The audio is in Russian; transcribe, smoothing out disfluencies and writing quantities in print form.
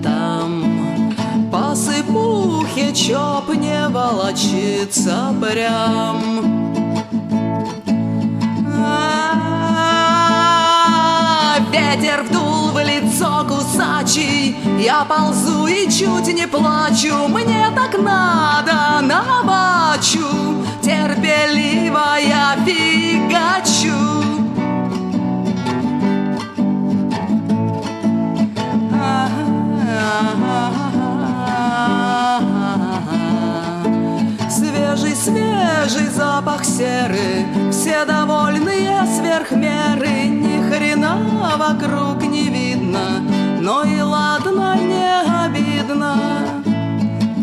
там по сыпухе чопне волочится прям. Ветер вдул в лицо кусачий, я ползу и чуть не плачу. Мне так надо на бачу, терпеливо я фигачу. Свежий, свежий запах серы